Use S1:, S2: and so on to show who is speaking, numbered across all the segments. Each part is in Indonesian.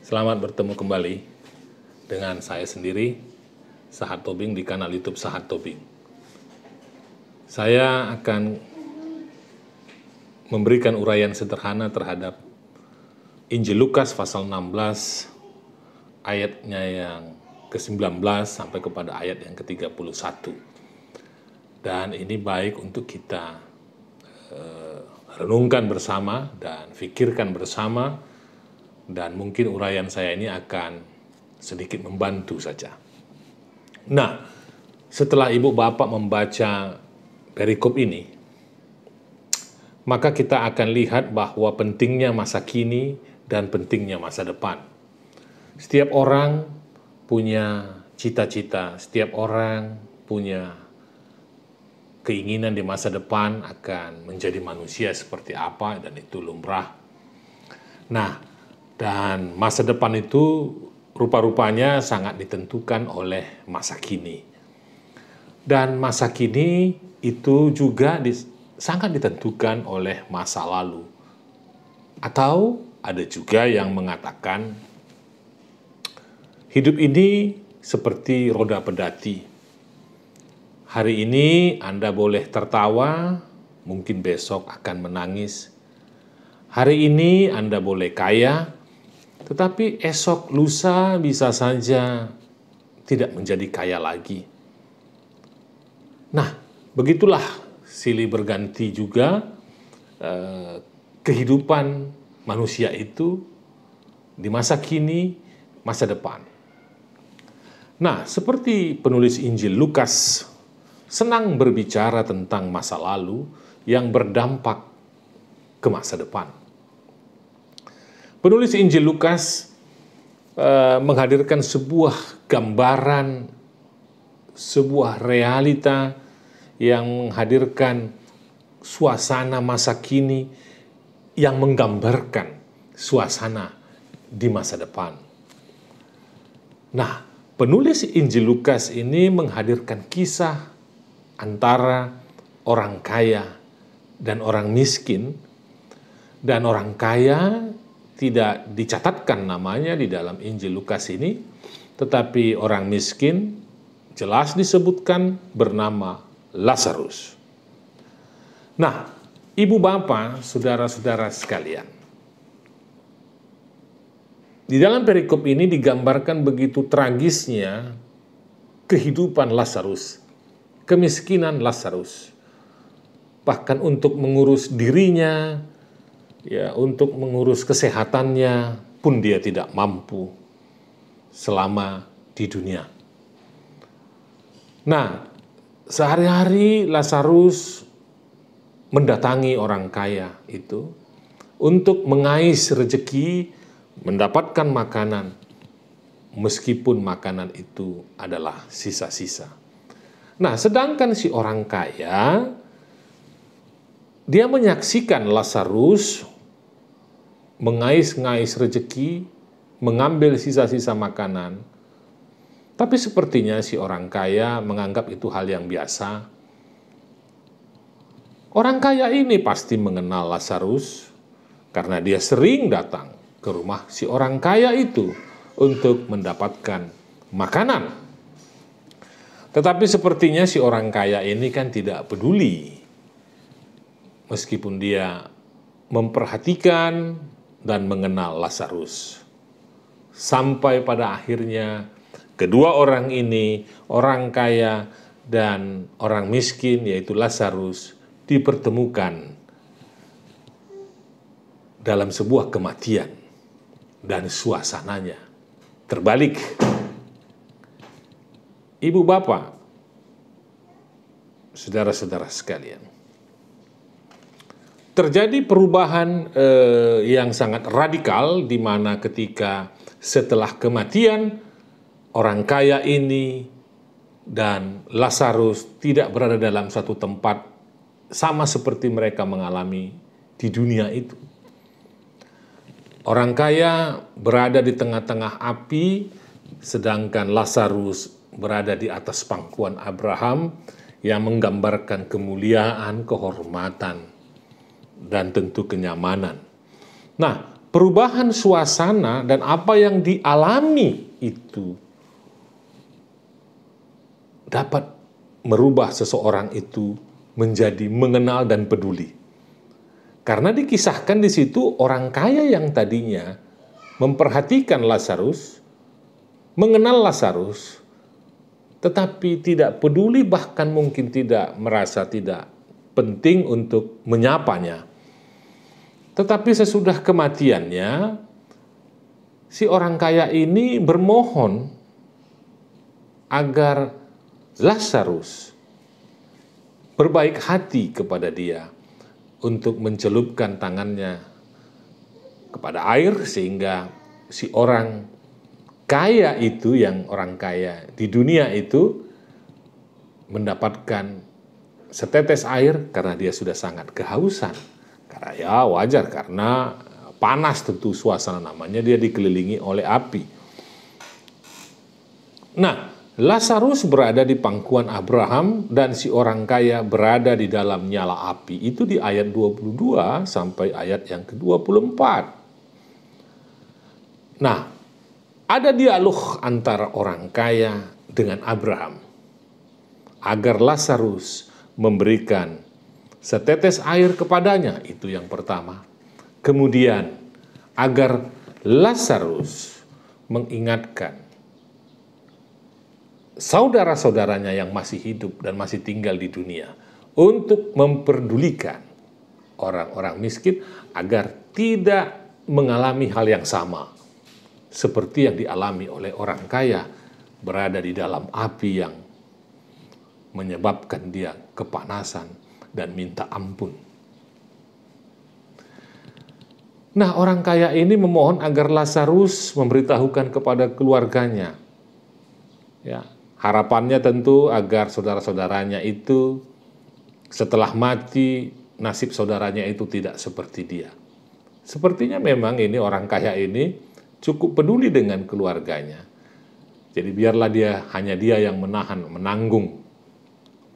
S1: Selamat bertemu kembali dengan saya sendiri, Sahat Tobing, di kanal YouTube Sahat Tobing. Saya akan memberikan uraian sederhana terhadap Injil Lukas pasal 16 ayatnya yang ke-19 sampai kepada ayat yang ke-31. Dan ini baik untuk kita renungkan bersama dan pikirkan bersama, dan mungkin uraian saya ini akan sedikit membantu saja. Nah, setelah ibu bapak membaca perikop ini, maka kita akan lihat bahwa pentingnya masa kini dan pentingnya masa depan. Setiap orang punya cita-cita, setiap orang punya keinginan di masa depan akan menjadi manusia seperti apa, dan itu lumrah. Nah, dan masa depan itu rupa-rupanya sangat ditentukan oleh masa kini. Dan masa kini itu juga sangat ditentukan oleh masa lalu. Atau ada juga yang mengatakan hidup ini seperti roda pedati. Hari ini Anda boleh tertawa, mungkin besok akan menangis. Hari ini Anda boleh kaya, tetapi esok lusa bisa saja tidak menjadi kaya lagi. Nah, begitulah silih berganti juga kehidupan manusia itu di masa kini, masa depan. Nah, seperti penulis Injil Lukas senang berbicara tentang masa lalu yang berdampak ke masa depan. Penulis Injil Lukas menghadirkan sebuah gambaran, sebuah realita yang menghadirkan suasana masa kini yang menggambarkan suasana di masa depan. Nah, penulis Injil Lukas ini menghadirkan kisah antara orang kaya dan orang miskin, dan orang kaya tidak dicatatkan namanya di dalam Injil Lukas ini, tetapi orang miskin jelas disebutkan bernama Lazarus. Nah, ibu bapak, saudara-saudara sekalian, di dalam perikop ini digambarkan begitu tragisnya kehidupan Lazarus, kemiskinan Lazarus. Bahkan untuk mengurus dirinya, ya, untuk mengurus kesehatannya pun dia tidak mampu selama di dunia. Nah, sehari-hari Lazarus mendatangi orang kaya itu untuk mengais rezeki, mendapatkan makanan, meskipun makanan itu adalah sisa-sisa. Nah, sedangkan si orang kaya, dia menyaksikan Lazarus mengais-ngais rezeki, mengambil sisa-sisa makanan. Tapi sepertinya si orang kaya menganggap itu hal yang biasa. Orang kaya ini pasti mengenal Lazarus karena dia sering datang ke rumah si orang kaya itu untuk mendapatkan makanan. Tetapi sepertinya si orang kaya ini kan tidak peduli, meskipun dia memperhatikan dan mengenal Lazarus. Sampai pada akhirnya kedua orang ini, orang kaya dan orang miskin, yaitu Lazarus, dipertemukan dalam sebuah kematian, dan suasananya terbalik. Ibu bapak, saudara-saudara sekalian, terjadi perubahan yang sangat radikal, di mana ketika setelah kematian orang kaya ini dan Lazarus tidak berada dalam satu tempat sama seperti mereka mengalami di dunia itu. Orang kaya berada di tengah-tengah api, sedangkan Lazarus berada di atas pangkuan Abraham yang menggambarkan kemuliaan, kehormatan, dan tentu kenyamanan. Nah, perubahan suasana dan apa yang dialami itu dapat merubah seseorang itu menjadi mengenal dan peduli. Karena dikisahkan di situ orang kaya yang tadinya memperhatikan Lazarus, mengenal Lazarus, tetapi tidak peduli, bahkan mungkin tidak merasa tidak penting untuk menyapanya. Tetapi sesudah kematiannya, si orang kaya ini bermohon agar Lazarus berbaik hati kepada dia untuk mencelupkan tangannya kepada air, sehingga si orang kaya itu, yang orang kaya di dunia itu, mendapatkan setetes air karena dia sudah sangat kehausan. Karena ya wajar, karena panas tentu suasana, namanya dia dikelilingi oleh api. Nah, Lazarus berada di pangkuan Abraham dan si orang kaya berada di dalam nyala api. Itu di ayat 22 sampai ayat yang ke-24. Nah, ada dialog antara orang kaya dengan Abraham agar Lazarus memberikan setetes air kepadanya, itu yang pertama. Kemudian agar Lazarus mengingatkan saudara-saudaranya yang masih hidup dan masih tinggal di dunia untuk memperdulikan orang-orang miskin agar tidak mengalami hal yang sama seperti yang dialami oleh orang kaya, berada di dalam api yang menyebabkan dia kepanasan dan minta ampun. Nah, orang kaya ini memohon agar Lazarus memberitahukan kepada keluarganya. Ya, harapannya tentu agar saudara-saudaranya itu setelah mati, nasib saudaranya itu tidak seperti dia. Sepertinya memang ini orang kaya ini cukup peduli dengan keluarganya. Jadi biarlah hanya dia yang menanggung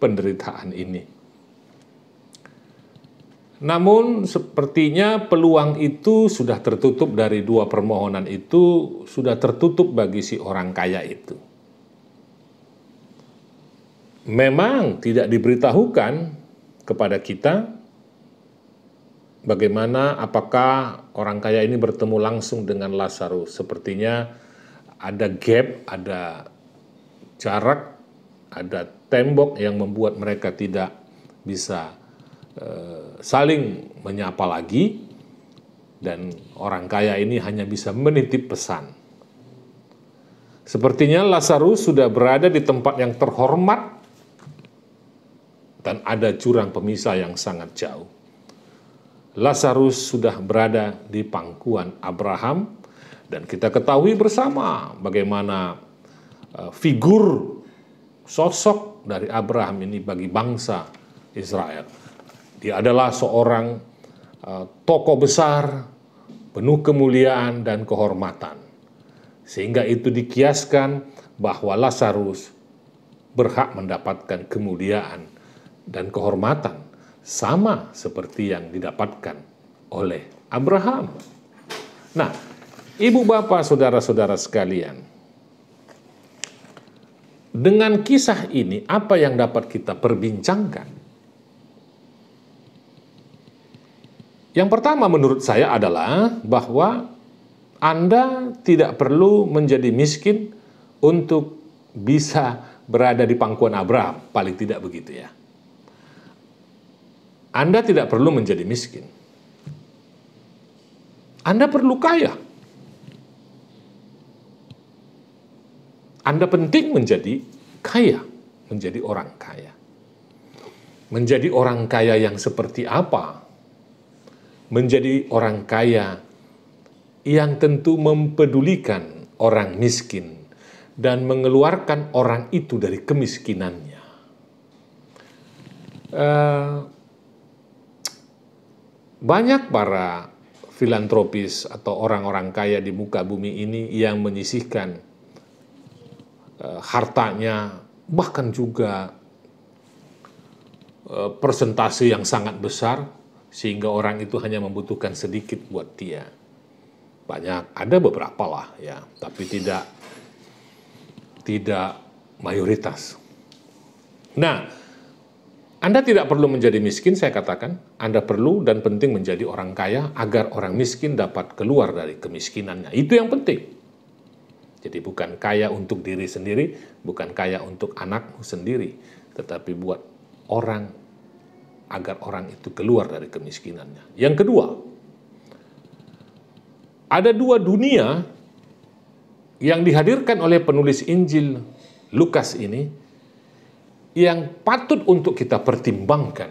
S1: penderitaan ini. Namun sepertinya peluang itu sudah tertutup, dari dua permohonan itu sudah tertutup bagi si orang kaya itu. Memang tidak diberitahukan kepada kita bagaimana, apakah orang kaya ini bertemu langsung dengan Lazarus. Sepertinya ada gap, ada jarak, ada tembok yang membuat mereka tidak bisa saling menyapa lagi, dan orang kaya ini hanya bisa menitip pesan. Sepertinya Lazarus sudah berada di tempat yang terhormat dan ada jurang pemisah yang sangat jauh. Lazarus sudah berada di pangkuan Abraham, dan kita ketahui bersama bagaimana figur sosok dari Abraham ini bagi bangsa Israel. Dia adalah seorang tokoh besar, penuh kemuliaan dan kehormatan. Sehingga itu dikiaskan bahwa Lazarus berhak mendapatkan kemuliaan dan kehormatan sama seperti yang didapatkan oleh Abraham. Nah, ibu bapak, saudara-saudara sekalian, dengan kisah ini apa yang dapat kita perbincangkan? Yang pertama menurut saya adalah bahwa Anda tidak perlu menjadi miskin untuk bisa berada di pangkuan Abraham, paling tidak begitu ya. Anda tidak perlu menjadi miskin. Anda perlu kaya. Anda penting menjadi kaya, menjadi orang kaya. Menjadi orang kaya yang seperti apa? Menjadi orang kaya yang tentu mempedulikan orang miskin dan mengeluarkan orang itu dari kemiskinannya. Banyak para filantropis atau orang-orang kaya di muka bumi ini yang menyisihkan hartanya, bahkan juga persentase yang sangat besar, sehingga orang itu hanya membutuhkan sedikit buat dia. Banyak, ada beberapa lah ya, tapi tidak mayoritas. Nah, Anda tidak perlu menjadi miskin, saya katakan. Anda perlu dan penting menjadi orang kaya agar orang miskin dapat keluar dari kemiskinannya. Itu yang penting. Jadi bukan kaya untuk diri sendiri, bukan kaya untuk anakmu sendiri, tetapi buat orang, agar orang itu keluar dari kemiskinannya. Yang kedua, ada dua dunia yang dihadirkan oleh penulis Injil Lukas ini yang patut untuk kita pertimbangkan.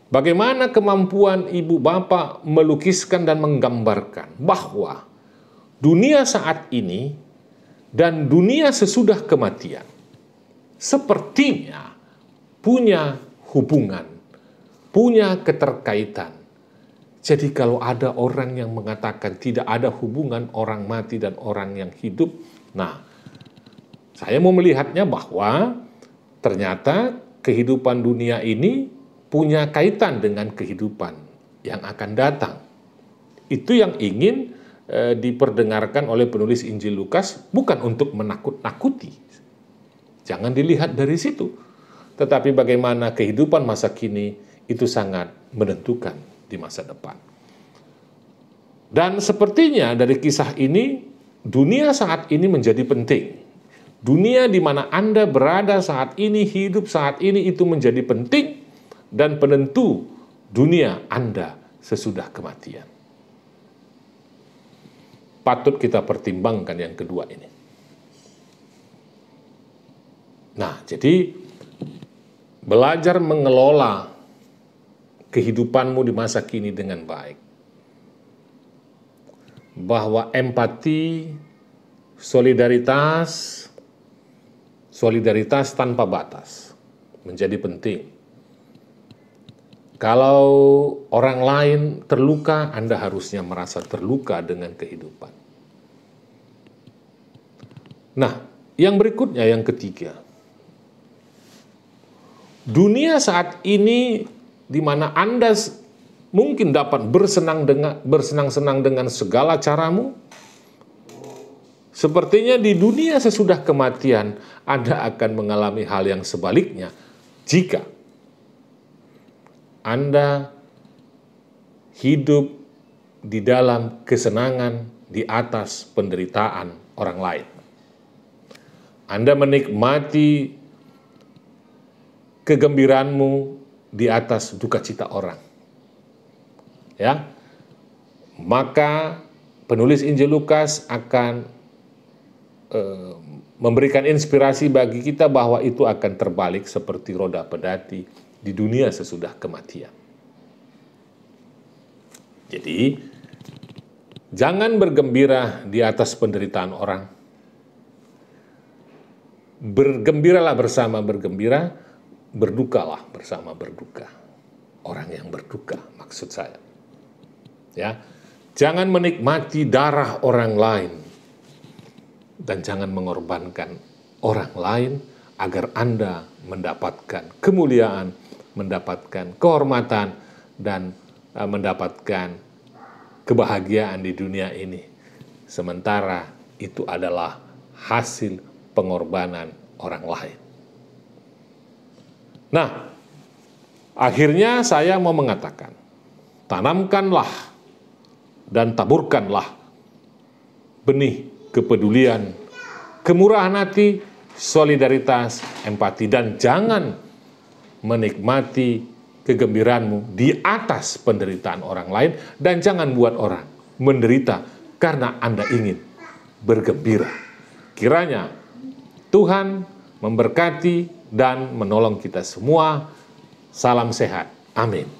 S1: Bagaimana kemampuan ibu bapak melukiskan dan menggambarkan bahwa dunia saat ini dan dunia sesudah kematian sepertinya punya hubungan, punya keterkaitan. Jadi kalau ada orang yang mengatakan tidak ada hubungan orang mati dan orang yang hidup, nah, saya mau melihatnya bahwa ternyata kehidupan dunia ini punya kaitan dengan kehidupan yang akan datang. Itu yang ingin diperdengarkan oleh penulis Injil Lukas, bukan untuk menakut-nakuti. Jangan dilihat dari situ. Tetapi bagaimana kehidupan masa kini itu sangat menentukan di masa depan. Dan sepertinya dari kisah ini, dunia saat ini menjadi penting. Dunia di mana Anda berada saat ini, hidup saat ini itu menjadi penting dan penentu dunia Anda sesudah kematian. Patut kita pertimbangkan yang kedua ini. Nah, jadi belajar mengelola kehidupanmu di masa kini dengan baik. Bahwa empati, solidaritas tanpa batas menjadi penting. Kalau orang lain terluka, Anda harusnya merasa terluka dengan kehidupan. Nah, yang berikutnya, yang ketiga. Dunia saat ini di mana Anda mungkin dapat bersenang-senang dengan segala caramu, sepertinya di dunia sesudah kematian Anda akan mengalami hal yang sebaliknya jika Anda hidup di dalam kesenangan di atas penderitaan orang lain. Anda menikmati kegembiraanmu di atas duka cita orang. Ya. Maka penulis Injil Lukas akan memberikan inspirasi bagi kita bahwa itu akan terbalik seperti roda pedati di dunia sesudah kematian. Jadi, jangan bergembira di atas penderitaan orang. Bergembiralah bersama bergembira, berdukalah bersama berduka. Orang yang berduka, maksud saya. Ya, jangan menikmati darah orang lain dan jangan mengorbankan orang lain agar Anda mendapatkan kemuliaan, mendapatkan kehormatan, dan mendapatkan kebahagiaan di dunia ini. Sementara itu adalah hasil pengorbanan orang lain. Nah, akhirnya saya mau mengatakan, tanamkanlah dan taburkanlah benih kepedulian, kemurahan hati, solidaritas, empati, dan jangan menikmati kegembiraanmu di atas penderitaan orang lain, dan jangan buat orang menderita karena Anda ingin bergembira. Kiranya Tuhan memberkati dan menolong kita semua. Salam sehat. Amin.